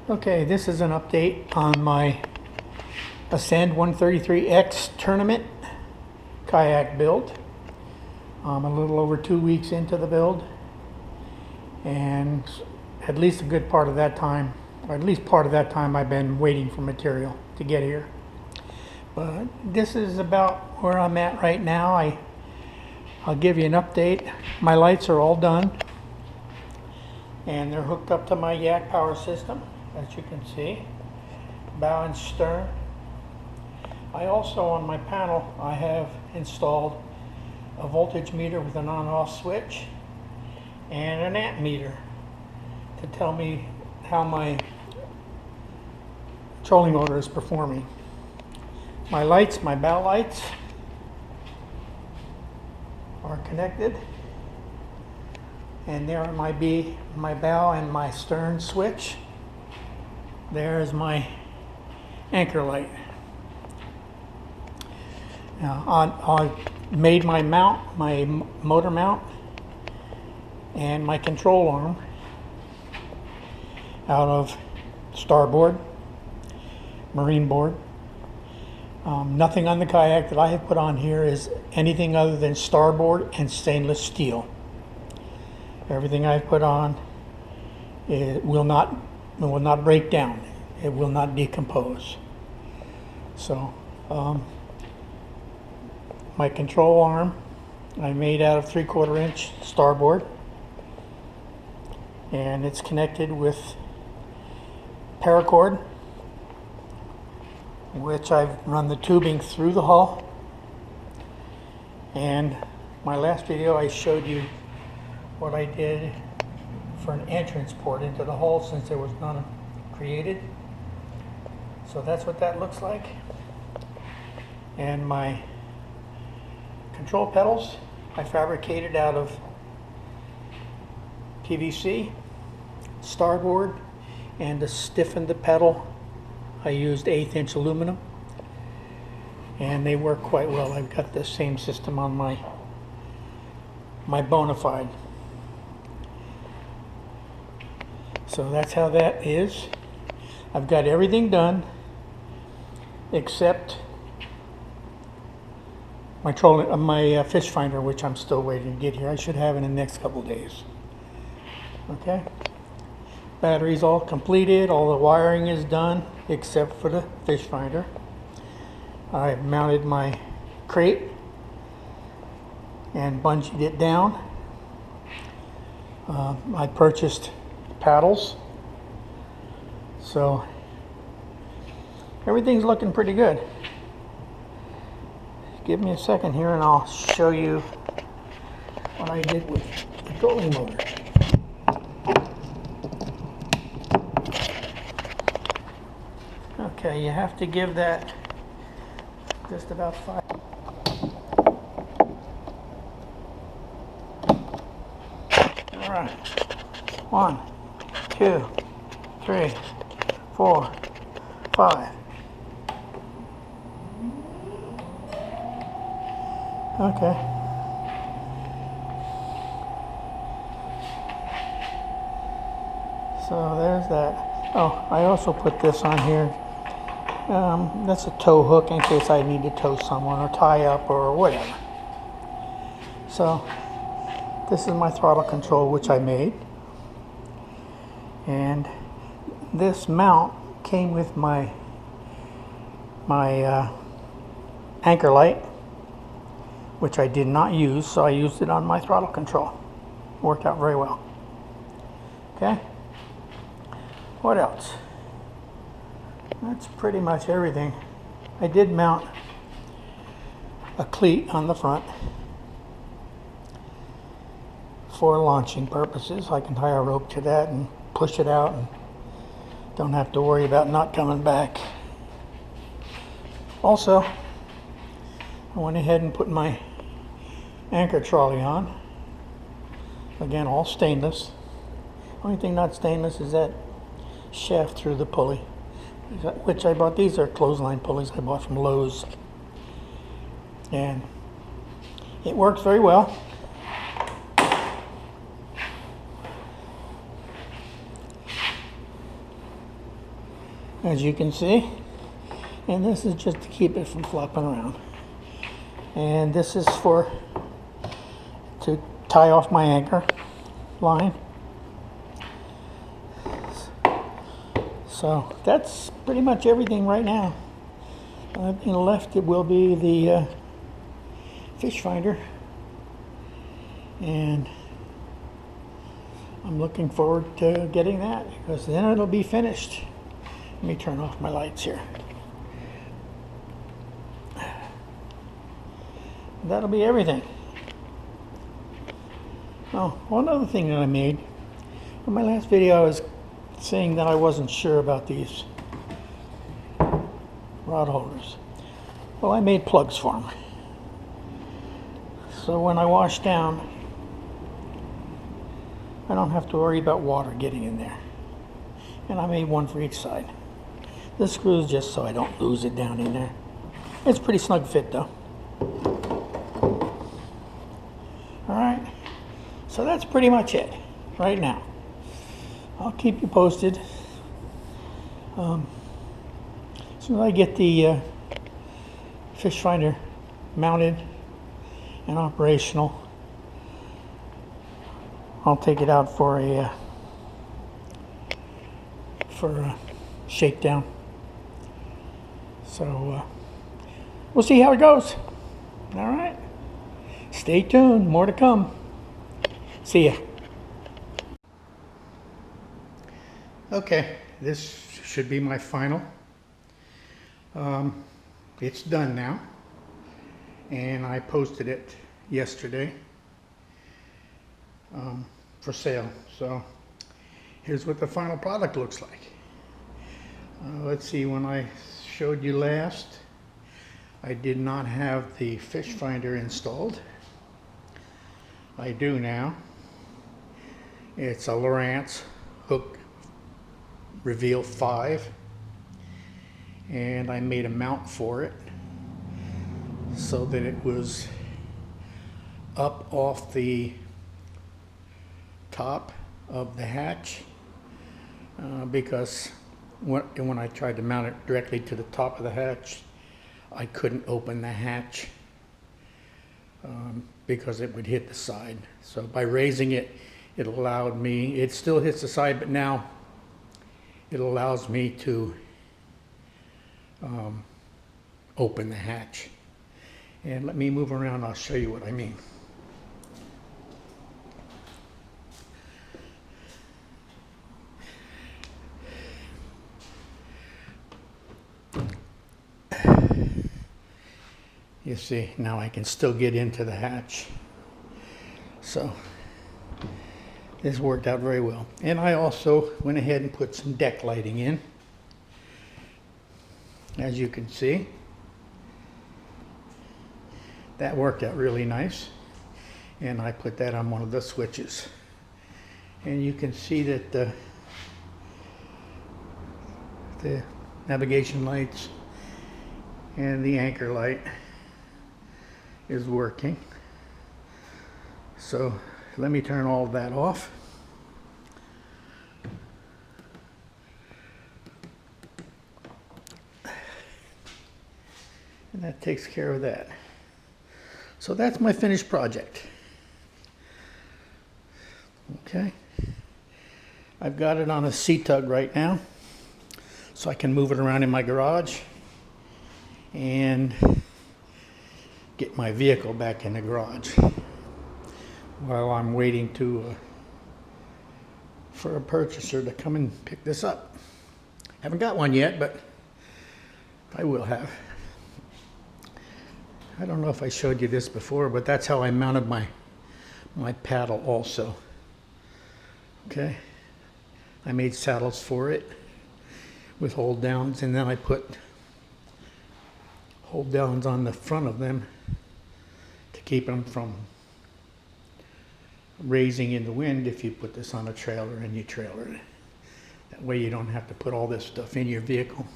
Okay, this is an update on my Ascend 133X tournament kayak build. I'm a little over 2 weeks into the build, and at least a good part of that time, or at least part of that time, I've been waiting for material to get here. But this is about where I'm at right now. I'll give you an update. My lights are all done, and they're hooked up to my Yak power system, as you can see, bow and stern. I also, on my panel, I have installed a voltage meter with an on-off switch and an amp meter to tell me how my trolling motor is performing. My lights, my bow lights, are connected, and there are my bow and my stern switch. There's my anchor light. Now I made my mount, my motor mount, and my control arm out of starboard, marine board. Nothing on the kayak that I have put on here is anything other than starboard and stainless steel. Everything I've put on, it will not break down. It will not decompose. So my control arm I made out of 3/4 inch starboard, and it's connected with paracord, which I've run the tubing through the hull. And my last video I showed you what I did for an entrance port into the hull, since there was none created. So that's what that looks like. And my control pedals I fabricated out of PVC starboard, and to stiffen the pedal I used 1/8 inch aluminum, and they work quite well. I've got the same system on my Bonafide. So that's how that is. I've got everything done except my fish finder, which I'm still waiting to get here. I should have it in the next couple days. Okay. Battery's all completed. All the wiring is done except for the fish finder. I've mounted my crate and bungeed it down. I purchased paddles, so everything's looking pretty good. Give me a second here and I'll show you what I did with the trolling motor. Okay, you have to give that just about 5. All right, 1, 2, 3, 4, 5. Okay. So there's that. Oh, I also put this on here. That's a tow hook in case I need to tow someone or tie up or whatever. So this is my throttle control, which I made. And this mount came with my anchor light, which I did not use, so I used it on my throttle control. Worked out very well. Okay. What else? That's pretty much everything. I did mount a cleat on the front for launching purposes. I can tie a rope to that and push it out and don't have to worry about not coming back. Also, I went ahead and put my anchor trolley on. Again, all stainless. Only thing not stainless is that shaft through the pulley, which I bought. These are clothesline pulleys I bought from Lowe's, and it works very well. as you can see. And this is just to keep it from flopping around. And this is to tie off my anchor line. So that's pretty much everything right now. Everything left, it will be the fish finder. And I'm looking forward to getting that, because then it'll be finished. Let me turn off my lights here. That'll be everything. Oh, one other thing that I made. In my last video I was saying that I wasn't sure about these rod holders. Well, I made plugs for them. So when I wash down, I don't have to worry about water getting in there. And I made one for each side. This screw is just so I don't lose it down in there. It's pretty snug fit though. Alright, so that's pretty much it right now. I'll keep you posted. As soon as I get the fish finder mounted and operational, I'll take it out for a shakedown. So we'll see how it goes. All right. Stay tuned. More to come. See ya. Okay, this should be my final. It's done now, and I posted it yesterday for sale. So here's what the final product looks like. Let's see, when I showed you last, I did not have the fish finder installed. I do now. It's a Lowrance hook Reveal 5, and I made a mount for it so that it was up off the top of the hatch, because when I tried to mount it directly to the top of the hatch, I couldn't open the hatch because it would hit the side. So by raising it, it allowed me, it still hits the side, but now it allows me to open the hatch. And let me move around, I'll show you what I mean. You see, now I can still get into the hatch. So this worked out very well. And I also went ahead and put some deck lighting in. As you can see, that worked out really nice. And I put that on one of the switches. And you can see that the navigation lights and the anchor light is working. So let me turn all of that off. And that takes care of that. So that's my finished project. Okay. I've got it on a C-tug right now, so I can move it around in my garage and get my vehicle back in the garage while I'm waiting for a purchaser to come and pick this up. Haven't got one yet, but I will have. I don't know if I showed you this before, but that's how I mounted my paddle also. Okay, I made saddles for it with hold downs, and then I put hold downs on the front of them to keep them from raising in the wind if you put this on a trailer and you trailer it. That way you don't have to put all this stuff in your vehicle.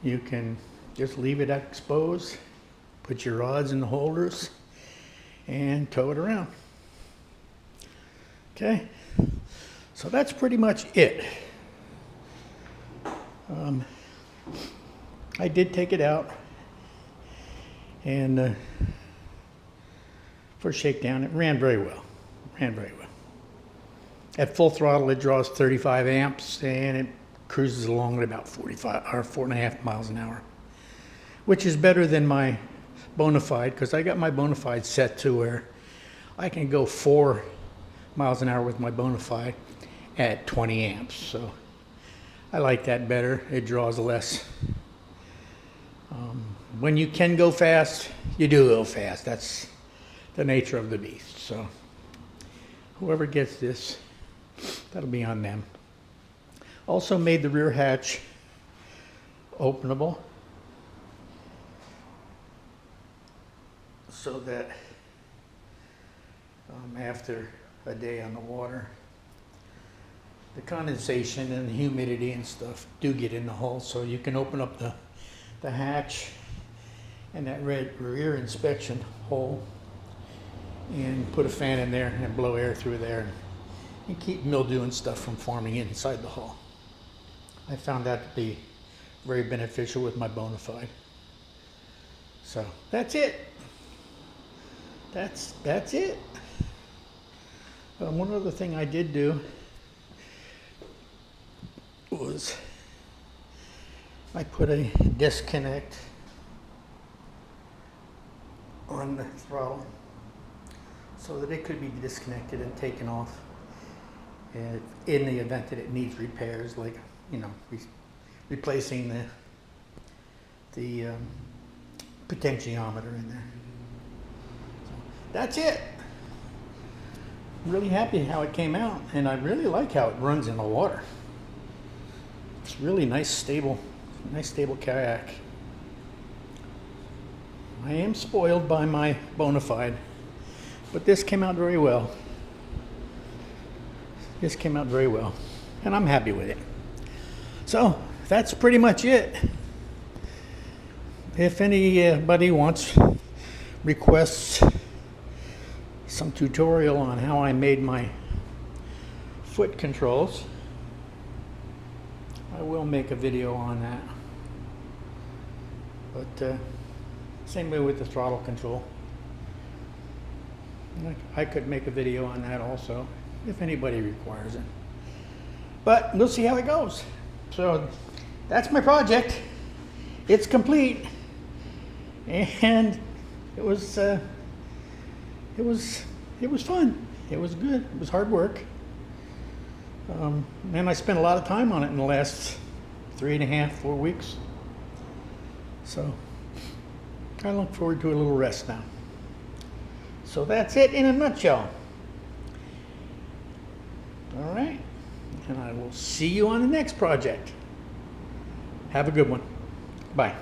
You can just leave it exposed, put your rods in the holders, and tow it around. Okay, so that's pretty much it. I did take it out, and for shakedown, it ran very well. At full throttle, it draws 35 amps, and it cruises along at about 45 or 4.5 miles an hour, which is better than my Bonafide, because I got my Bonafide set to where I can go 4 miles an hour with my Bonafide at 20 amps. So I like that better. It draws less. When you can go fast, you do go fast. That's the nature of the beast. So whoever gets this, that'll be on them. Also made the rear hatch openable so that after a day on the water, the condensation and the humidity and stuff do get in the hull, so you can open up the hatch and that rear inspection hole and put a fan in there and blow air through there and keep mildew and stuff from forming inside the hull. I found that to be very beneficial with my Bonafide. So that's it. That's it. One other thing I did do was I put a disconnect on the throttle so that it could be disconnected and taken off in the event that it needs repairs, like, you know, replacing the potentiometer in there. So that's it. I'm really happy how it came out, and I really like how it runs in the water. It's really nice stable kayak. I am spoiled by my Bonafide, but this came out very well. This came out very well, and I'm happy with it. So that's pretty much it. If anybody requests some tutorial on how I made my foot controls, I will make a video on that. But same way with the throttle control. I could make a video on that also, if anybody requires it. But we'll see how it goes. So that's my project. It's complete, and it was fun. It was good. It was hard work, and I spent a lot of time on it in the last 3.5, 4 weeks. So I look forward to a little rest now. So that's it in a nutshell. All right, and I will see you on the next project. Have a good one. Bye.